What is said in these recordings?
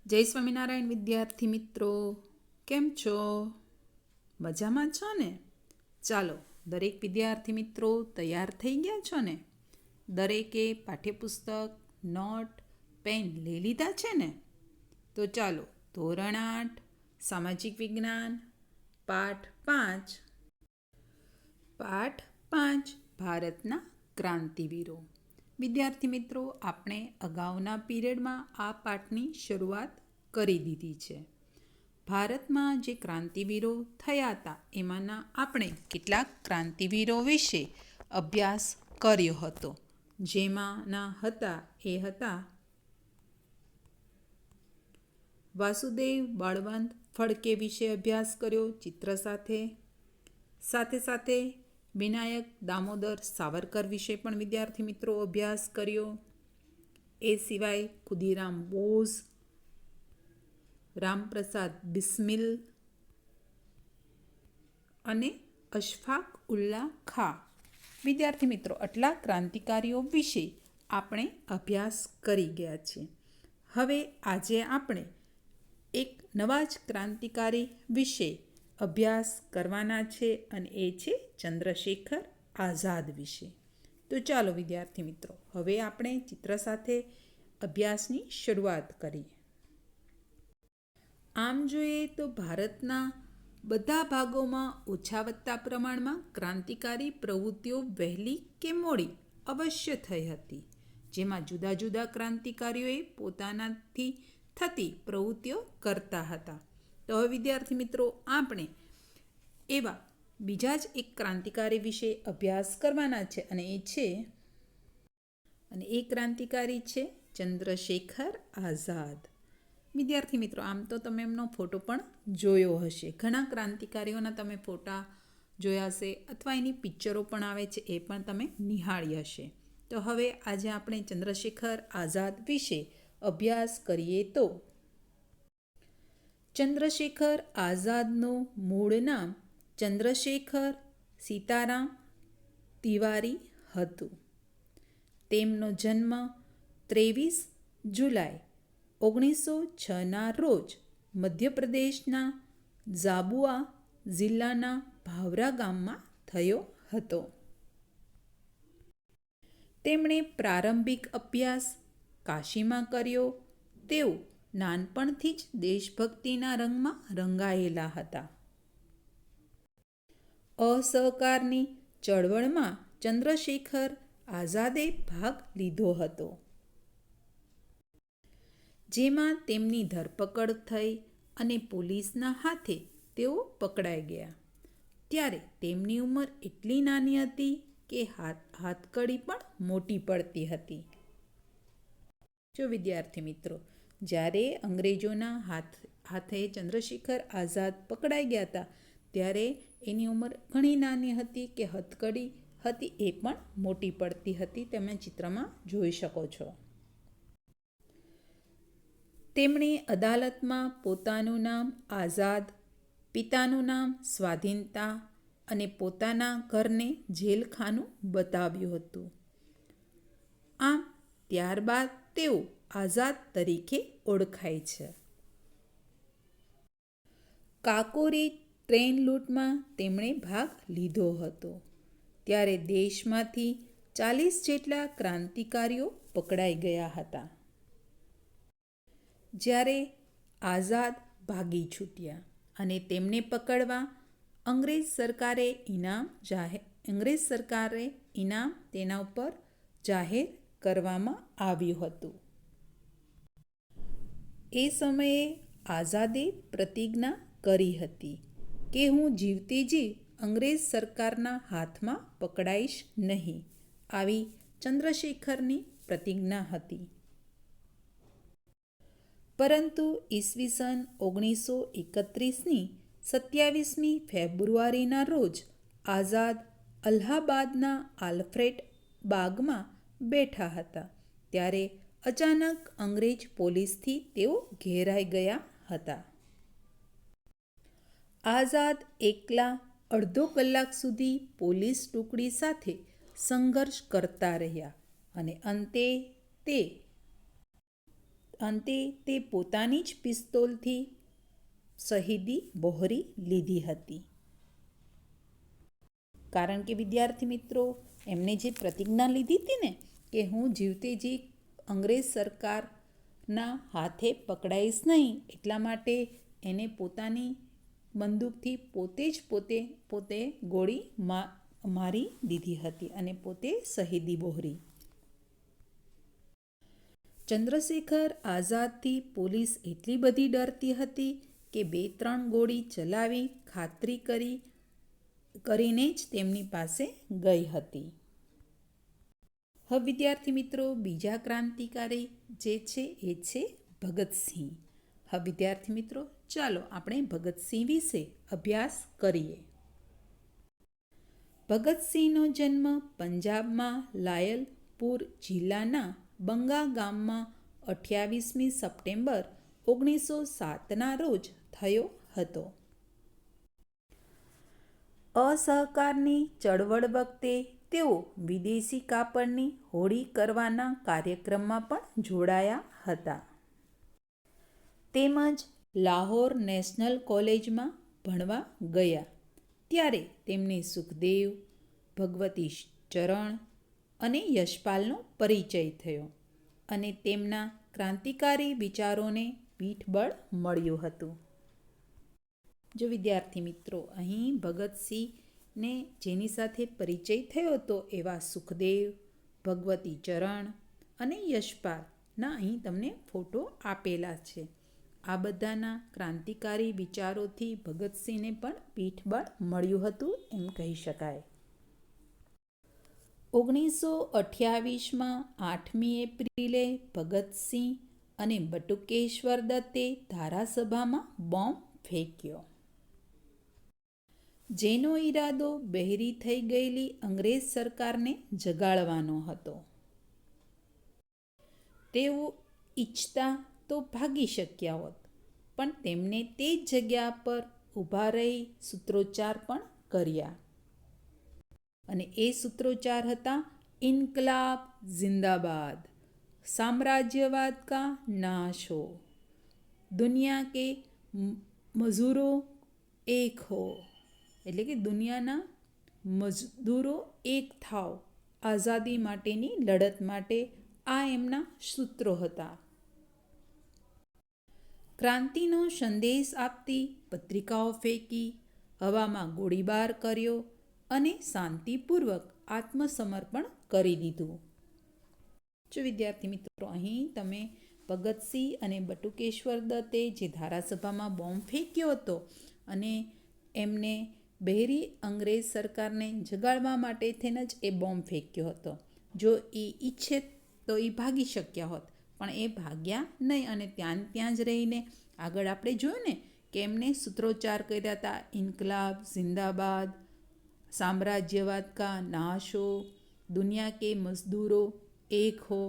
જય સ્વામિનારાયણ વિદ્યાર્થી મિત્રો, કેમ છો? મજામાં છો ને? ચાલો, દરેક વિદ્યાર્થી મિત્રો તૈયાર થઈ ગયા છો ને? દરેકે પાઠ્યપુસ્તક, નોટ, પેન લઈ લીધા છે ને? તો ચાલો, ધોરણ 8 સામાજિક વિજ્ઞાન પાઠ 5 ભારતના ક્રાંતિવીરો. વિદ્યાર્થી મિત્રો, આપણે અગાઉના પીરિયડમાં આ પાઠની શરૂઆત કરી દીધી છે. ભારતમાં જે ક્રાંતિવીરો થયા હતા એમાંના આપણે કેટલાક ક્રાંતિવીરો વિશે અભ્યાસ કર્યો હતો. જેમાંના હતા વાસુદેવ બળવંત ફડકે વિશે અભ્યાસ કર્યો ચિત્ર સાથે વિનાયક દામોદર સાવરકર વિશે પણ વિદ્યાર્થી મિત્રો અભ્યાસ કર્યો. એ સિવાય ખુદીરામ બોઝ, રામપ્રસાદ બિસ્મિલ અને અશફાક ઉલ્લા ખા. વિદ્યાર્થી મિત્રો, આટલા ક્રાંતિકારીઓ વિશે આપણે અભ્યાસ કરી ગયા છીએ. હવે આજે આપણે એક નવા જ ક્રાંતિકારી વિશે અભ્યાસ કરવાના છે અને એ છે ચંદ્રશેખર આઝાદ વિશે. તો ચાલો વિદ્યાર્થી મિત્રો, હવે આપણે ચિત્ર સાથે અભ્યાસની શરૂઆત કરીએ. આમ જોઈએ તો ભારતના બધા ભાગોમાં ઓછા વત્તા પ્રમાણમાં ક્રાંતિકારી પ્રવૃત્તિઓ વહેલી કે મોડી અવશ્ય થઈ હતી, જેમાં જુદા જુદા ક્રાંતિકારીઓએ પોતાનાથી થતી પ્રવૃત્તિઓ કરતા હતા. તો હવે વિદ્યાર્થી મિત્રો, આપણે એવા બીજા જ એક ક્રાંતિકારી વિશે અભ્યાસ કરવાના છે અને એ ક્રાંતિકારી છે ચંદ્રશેખર આઝાદ. વિદ્યાર્થી મિત્રો, આમ તો તમે એમનો ફોટો પણ જોયો હશે. ઘણા ક્રાંતિકારીઓના તમે ફોટા જોયા હશે અથવા એની પિક્ચરો પણ આવે છે, એ પણ તમે નિહાળી હશે. તો હવે આજે આપણે ચંદ્રશેખર આઝાદ વિશે અભ્યાસ કરીએ. તો ચંદ્રશેખર આઝાદનું મૂળ નામ ચંદ્રશેખર સીતારામ તિવારી હતું. તેમનો જન્મ 23 જુલાઈ 1906ના રોજ મધ્યપ્રદેશના ઝાબુઆ જિલ્લાના ભાવરા ગામમાં થયો હતો. તેમણે પ્રારંભિક અભ્યાસ કાશીમાં કર્યો. તેઓ નાનપણથી જ દેશભક્તિના રંગમાં રંગાયેલા હતા. અસહકારની ચળવળમાં ચંદ્રશેખર આઝાદે ભાગ લીધો હતો, જેમાં તેમની ધરપકડ થઈ અને પોલીસના હાથે તેઓ પકડાઈ ગયા. ત્યારે તેમની ઉંમર એટલી નાની હતી કે હાથકડી પણ મોટી પડતી હતી. જો વિદ્યાર્થી મિત્રો, જ્યારે અંગ્રેજોના હાથે ચંદ્રશેખર આઝાદ પકડાઈ ગયા હતા, ત્યારે એની ઉંમર ઘણી નાની હતી કે હથકડી હતી એ પણ મોટી પડતી હતી. તમે ચિત્રમાં જોઈ શકો છો. તેમણે અદાલતમાં પોતાનું નામ આઝાદ, પિતાનું નામ સ્વાધીનતા અને પોતાના ઘરને જેલખાનું બતાવ્યું હતું. આમ ત્યારબાદ તેઓ આઝાદ તરીકે ઓળખાય છે. કાકોરી ટ્રેન લૂંટમાં તેમણે ભાગ લીધો હતો. ત્યારે દેશમાંથી 40 જેટલા ક્રાંતિકારીઓ પકડાઈ ગયા હતા. જ્યારે આઝાદ ભાગી છૂટ્યા અને તેમને પકડવા અંગ્રેજ સરકારે ઇનામ તેના ઉપર જાહેર કરવામાં આવ્યું હતું. એ સમયે આઝાદે પ્રતિજ્ઞા કરી હતી કે હું જીવતી જી અંગ્રેજ સરકારના હાથમાં પકડાઈશ નહીં. આવી ચંદ્રશેખરની પ્રતિજ્ઞા હતી. પરંતુ ઈસવીસન 1931ની 27મી ફેબ્રુઆરીના રોજ આઝાદ અલ્હાબાદના આલ્ફ્રેડ બાગમાં બેઠા હતા. ત્યારે અચાનક અંગ્રેજ પોલીસથી તેઓ ઘેરાઈ ગયા હતા. આઝાદ એકલા અડધો કલાક સુધી પોલીસ ટુકડી સાથે સંઘર્ષ કરતા રહ્યા અને અંતે તે અંતે તે પોતાની જ પિસ્તોલથી શહીદી વહોરી લીધી હતી. કારણ કે વિદ્યાર્થી મિત્રો, એમને જે પ્રતિજ્ઞા લીધી હતી ને કે હું જીવતે જી અંગ્રેજ સરકારના હાથે પકડાઈશ નહીં, એટલા માટે એને પોતાની બંદૂકથી પોતે ગોળી મારી દીધી હતી અને પોતે શહીદી વહોરી. ચંદ્રશેખર આઝાદથી પોલીસ એટલી બધી ડરતી હતી કે 2-3 ગોળી ચલાવી ખાતરી કરીને જ તેમની પાસે ગઈ હતી. હવે વિદ્યાર્થી મિત્રો, બીજા ક્રાંતિકારી જે છે એ છે ભગતસિંહ. હવે વિદ્યાર્થી મિત્રો, ચાલો આપણે ભગતસિંહ વિશે અભ્યાસ કરીએ. ભગતસિંહનો જન્મ પંજાબમાં લાયલપુર જિલ્લાના બંગા ગામમાં 28મી સપ્ટેમ્બર 1907ના રોજ થયો હતો. અસહકારની ચળવળ વખતે તેઓ વિદેશી કાપડની હોળી કરવાના કાર્યક્રમમાં પણ જોડાયા હતા. તેમજ લાહોર નેશનલ કોલેજમાં ભણવા ગયા ત્યારે તેમને સુખદેવ, ભગવતી ચરણ અને યશપાલનો પરિચય થયો અને તેમના ક્રાંતિકારી વિચારોને પીઠબળ મળ્યું હતું. જો વિદ્યાર્થી મિત્રો, અહીં ભગતસિંહને જેની સાથે પરિચય થયો હતો એવા સુખદેવ, ભગવતી ચરણ અને યશપાલના અહીં તમને ફોટો આપેલા છે. આ બધાના ક્રાંતિકારી વિચારોથી ભગતસિંહને પણ પીઠબળ મળ્યું હતું એમ કહી શકાય. 1928માં 8મી એપ્રિલે ભગતસિંહ અને બટુકેશ્વર દત્તે ધારાસભામાં બોમ્બ ફેંક્યો, જેનો ઈરાદો બહેરી થઈ ગયેલી અંગ્રેજ સરકારને જગાડવાનો હતો. તેઓ ઈચ્છતા તો ભાગી શક્યા હોત, પણ તેમને તે જ જગ્યા પર ઊભા રહી સૂત્રોચ્ચાર પણ કર્યા અને એ સૂત્રોચ્ચાર હતા: ઇન્કલાબ જિંદાબાદ, સામ્રાજ્યવાદ કા નાશ હો, દુનિયા કે મજૂરો એક હો, એટલે કે દુનિયાના મજદૂરો એક થાવ, આઝાદી માટેની લડત માટે આ એમના સૂત્રો હતા. ક્રાંતિનો સંદેશ આપતી પત્રિકાઓ ફેંકી, હવામાં ગોળીબાર કર્યો અને શાંતિપૂર્વક આત્મસમર્પણ કરી દીધું. જો વિદ્યાર્થી મિત્રો, અહીં તમે ભગતસિંહ અને બટુકેશ્વર દત્તે જે ધારાસભામાં બોમ્બ ફેંક્યો હતો અને એમને બહેરી અંગ્રેજ સરકારને જગાડવા માટે થઈને જ એ બોમ્બ ફેંક્યો હતો. જો એ ઈચ્છે તો એ ભાગી શક્યા હોત, પણ એ ભાગ્યા નહીં અને ત્યાં જ રહીને આગળ આપણે જોયું ને કે એમને સૂત્રોચ્ચાર કર્યા હતા: ઇન્કલાબ જિંદાબાદ, સામ્રાજ્યવાદ કા નાશ હો, દુનિયા કે મજદૂરો એક હો.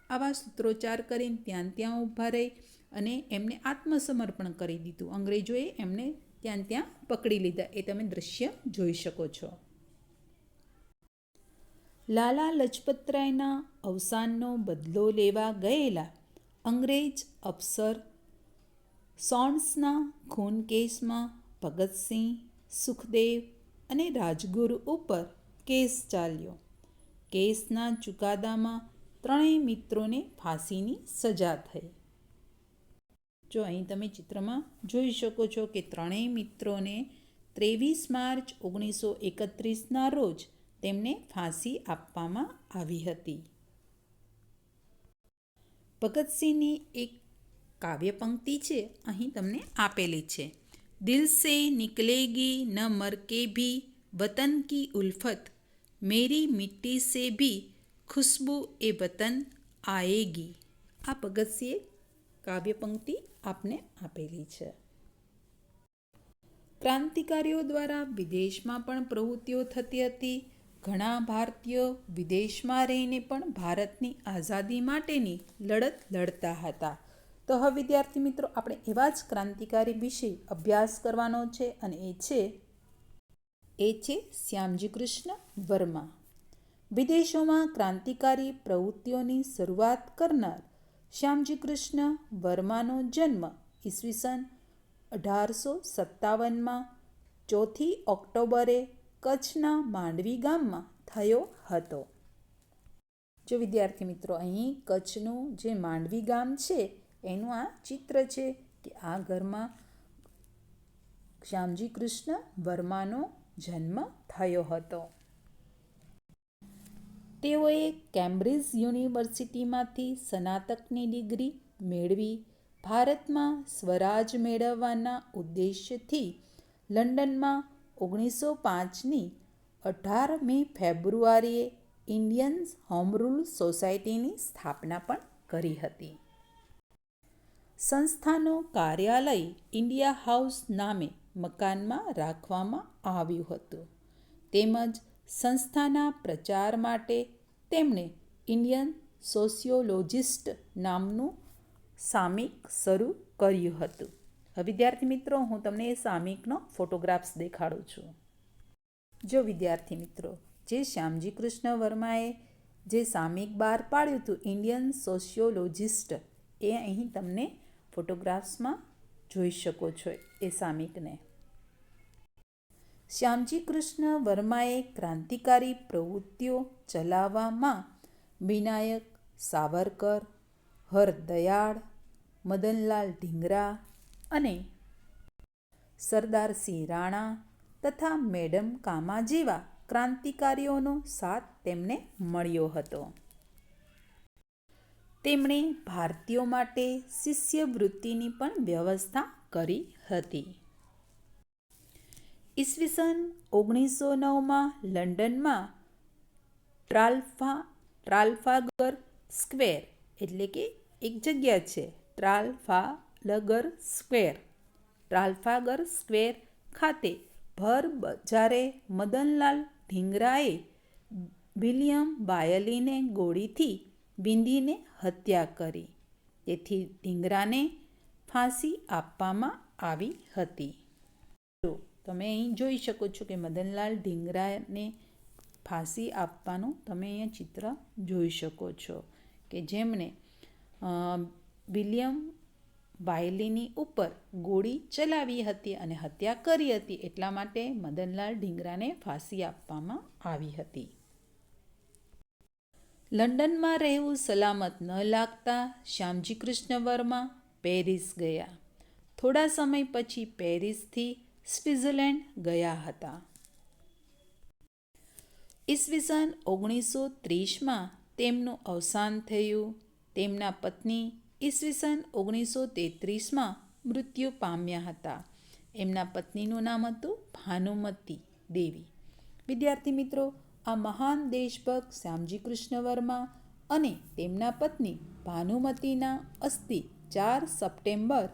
આવા સૂત્રોચ્ચાર કરીને ત્યાં ઊભા રહી અને એમને આત્મસમર્પણ કરી દીધું. અંગ્રેજોએ એમને ત્યાં પકડી લીધા. એ તમે દ્રશ્ય જોઈ શકો છો. લાલા લજપતરાયના અવસાનનો બદલો લેવા ગયેલા અંગ્રેજ અફસર સોન્ડ્સના ખૂન કેસમાં ભગતસિંહ, સુખદેવ અને રાજગુરુ ઉપર કેસ ચાલ્યો. કેસના ચુકાદામાં ત્રણેય મિત્રોને ફાંસીની સજા થઈ. જો અહીં તમે ચિત્રમાં જોઈ શકો છો કે ત્રણેય મિત્રોને 23 માર્ચ 1931ના રોજ તેમને ફાંસી આપવામાં આવી હતી. ભગતસિંહની એક કાવ્ય પંક્તિ છે, અહીં તમને આપેલી છે: દિલ સે નિકલેગી ન મર કે ભી વતન કી ઉલ્ફત, મેરી મિટ્ટી સે ભી ખુશ્બુ એ વતન આએગી. આ ભગતસિંહે કાવ્ય પંક્તિ આપને આપેલી છે. ક્રાંતિકારીઓ દ્વારા વિદેશમાં પણ પ્રવૃત્તિઓ થતી હતી. ઘણા ભારતીયો વિદેશમાં રહીને પણ ભારતની આઝાદી માટેની લડત લડતા હતા. તો હવે વિદ્યાર્થી મિત્રો, આપણે એવા જ ક્રાંતિકારી વિશે અભ્યાસ કરવાનો છે અને એ છે શ્યામજી કૃષ્ણ વર્મા. વિદેશોમાં ક્રાંતિકારી પ્રવૃત્તિઓની શરૂઆત કરનાર શ્યામજી કૃષ્ણ વર્માનો જન્મ ઈસવીસન 1857માં 4 ઓક્ટોબરે કચ્છના માંડવી ગામમાં થયો હતો. જો વિદ્યાર્થી મિત્રો, અહીં કચ્છનું જે માંડવી ગામ છે એનું આ ચિત્ર છે કે આ ઘરમાં શ્યામજી કૃષ્ણ વર્માનો જન્મ થયો હતો. તેઓએ કેમ્બ્રિજ યુનિવર્સિટીમાંથી સ્નાતકની ડિગ્રી મેળવી ભારતમાં સ્વરાજ મેળવવાના ઉદ્દેશ્યથી લંડનમાં 1905ની 18મી ફેબ્રુઆરીએ ઇન્ડિયન હોમ રૂલ સોસાયટીની સ્થાપના પણ કરી હતી. સંસ્થાનું કાર્યાલય ઇન્ડિયા હાઉસ નામે મકાનમાં રાખવામાં આવ્યું હતું તેમજ સંસ્થાના પ્રચાર માટે તેમણે ઇન્ડિયન સોશિયોલોજિસ્ટ નામનું સામયિક શરૂ કર્યું હતું. વિદ્યાર્થી મિત્રો, હું તમને એ સામયિકનો ફોટોગ્રાફ્સ દેખાડું છું. જો વિદ્યાર્થી મિત્રો, જે શ્યામજી કૃષ્ણ વર્માએ જે સામયિક બહાર પાડ્યું હતું ઇન્ડિયન સોશિયોલોજિસ્ટ, એ અહીં તમને ફોટોગ્રાફ્સમાં જોઈ શકો છો એ સામયિકને. શ્યામજી કૃષ્ણ વર્માએ ક્રાંતિકારી પ્રવૃત્તિઓ ચલાવવામાં વિનાયક સાવરકર, હરદયાળ, મદનલાલ ઢીંગરા અને સરદારસિંહ રાણા તથા મેડમ કામા જેવા ક્રાંતિકારીઓનો સાથ તેમને મળ્યો હતો. તેમણે ભારતીયો માટે શિષ્યવૃત્તિની પણ વ્યવસ્થા કરી હતી. ઈસવીસન 1909માં લંડનમાં ટ્રાફાલગર સ્ક્વેર, એટલે કે એક જગ્યા છે ટ્રાફાલગર સ્ક્વેર ખાતે ભર બજારે મદનલાલ ઢીંગરાએ વિલિયમ બાયલીને ગોળીથી બીંધીને હત્યા કરી. તેથી ઢીંગરાને ફાંસી આપવામાં આવી હતી. તમે અહીં જોઈ શકો છો કે મદનલાલ ઢીંગરાને ફાંસી આપવાનું તમે અહીંયા ચિત્ર જોઈ શકો છો કે જેમણે વિલિયમ બાયલીની ઉપર ગોળી ચલાવી હતી અને હત્યા કરી હતી. એટલા માટે મદનલાલ ઢીંગરાને ફાંસી આપવામાં આવી હતી. લંડનમાં રહેવું સલામત ન લાગતા શ્યામજી કૃષ્ણ વર્મા પેરિસ ગયા. થોડા સમય પછી પેરિસથી સ્વિટ્ઝરલેન્ડ ગયા હતા. ઈસવીસન 1930માં તેમનું અવસાન થયું. તેમના પત્ની ઈસવીસન 1933માં મૃત્યુ પામ્યા હતા. એમના પત્નીનું નામ હતું ભાનુમતી દેવી. વિદ્યાર્થી મિત્રો, આ મહાન દેશભક્ત શ્યામજી કૃષ્ણ વર્મા અને તેમના પત્ની ભાનુમતીના અસ્થિ 4 સપ્ટેમ્બર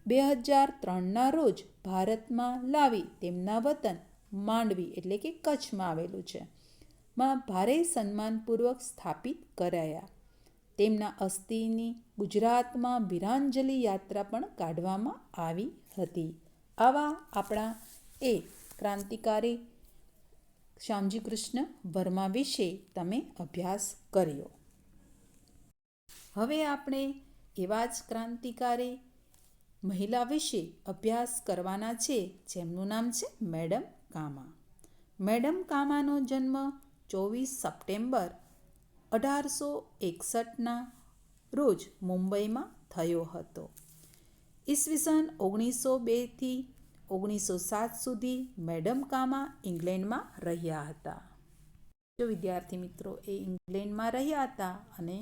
2003ના રોજ ભારતમાં લાવી તેમના વતન માંડવી, એટલે કે કચ્છમાં આવેલું છે, માં ભારે સન્માનપૂર્વક સ્થાપિત કરાયા. તેમના અસ્થિની ગુજરાતમાં વીરાંજલિ યાત્રા પણ કાઢવામાં આવી હતી. આવા આપણા એ ક્રાંતિકારી શ્યામજી કૃષ્ણ વર્મા વિશે તમે અભ્યાસ કર્યો. હવે આપણે એવા જ ક્રાંતિકારી મહિલા વિશે અભ્યાસ કરવાના છે જેમનું નામ છે મેડમ કામા. મેડમ કામાનો જન્મ 24 સપ્ટેમ્બર 1861ના રોજ મુંબઈમાં થયો હતો. ઈસવીસન 1902થી 1907 સુધી મેડમ કામા ઇંગ્લેન્ડમાં રહ્યા હતા. જો વિદ્યાર્થી મિત્રો, એ ઇંગ્લેન્ડમાં રહ્યા હતા અને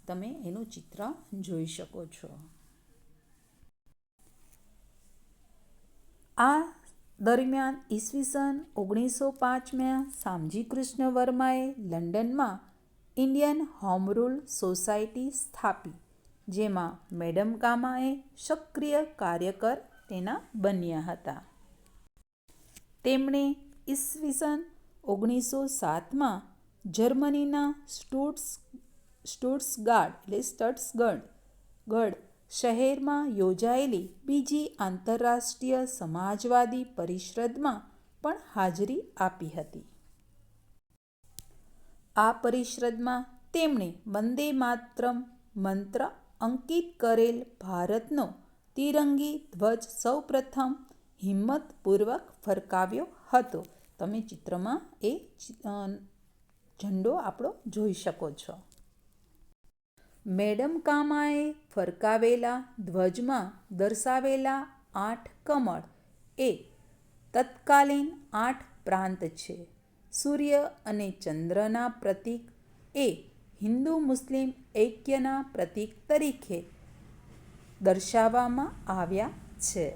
તમે એનું ચિત્ર જોઈ શકો છો. આ દરમિયાન ઈસવીસન 1905માં શ્યામજી કૃષ્ણ વર્માએ લંડનમાં ઇન્ડિયન હોમ રૂલ સોસાયટી સ્થાપી, જેમાં મેડમ કામાએ સક્રિય કાર્યકર તેના બન્યા હતા. તેમણે ઈસવીસન 1907માં જર્મનીના સ્ટુટ્સગાર્ડ શહેરમાં યોજાયેલી બીજી આંતરરાષ્ટ્રીય સમાજવાદી પરિષદમાં પણ હાજરી આપી હતી. આ પરિષદમાં તેમણે વંદે માતરમ મંત્ર અંકિત કરેલ ભારતનો તિરંગી ધ્વજ સૌપ્રથમ હિંમતપૂર્વક ફરકાવ્યો હતો. તમે ચિત્રમાં એ ઝંડો આપણો જોઈ શકો છો. મેડમ કામાએ ફરકાવેલા ધ્વજમાં દર્શાવેલા 8 કમળ એ તત્કાલીન 8 પ્રાંત છે. સૂર્ય અને ચંદ્રના પ્રતીક એ હિન્દુ મુસ્લિમ ઐક્યના પ્રતીક તરીકે દર્શાવવામાં આવ્યા છે.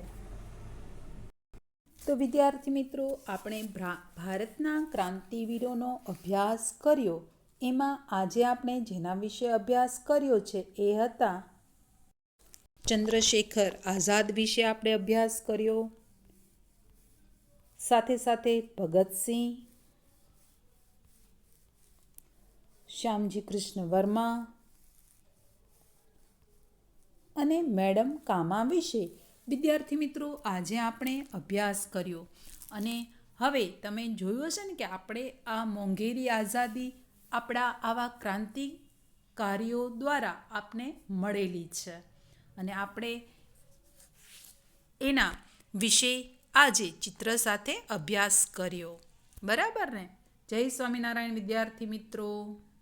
તો વિદ્યાર્થી મિત્રો, આપણે ભારતના ક્રાંતિવીરોનો અભ્યાસ કર્યો. એમાં આજે આપણે જેના વિશે અભ્યાસ કર્યો છે એ હતા ચંદ્રશેખર આઝાદ વિશે આપણે અભ્યાસ કર્યો. સાથે સાથે ભગતસિંહ, શ્યામજી કૃષ્ણ વર્મા અને મેડમ કામા વિશે વિદ્યાર્થી મિત્રો આજે આપણે અભ્યાસ કર્યો. અને હવે તમે જોયું હશે ને કે આપણે આ મોંઘેરી આઝાદી આપણા આવા ક્રાંતિકારીઓ દ્વારા આપને મળેલી છે અને આપણે એના વિશે આજે ચિત્ર સાથે અભ્યાસ કર્યો. બરાબર ને? જય સ્વામિનારાયણ વિદ્યાર્થી મિત્રો.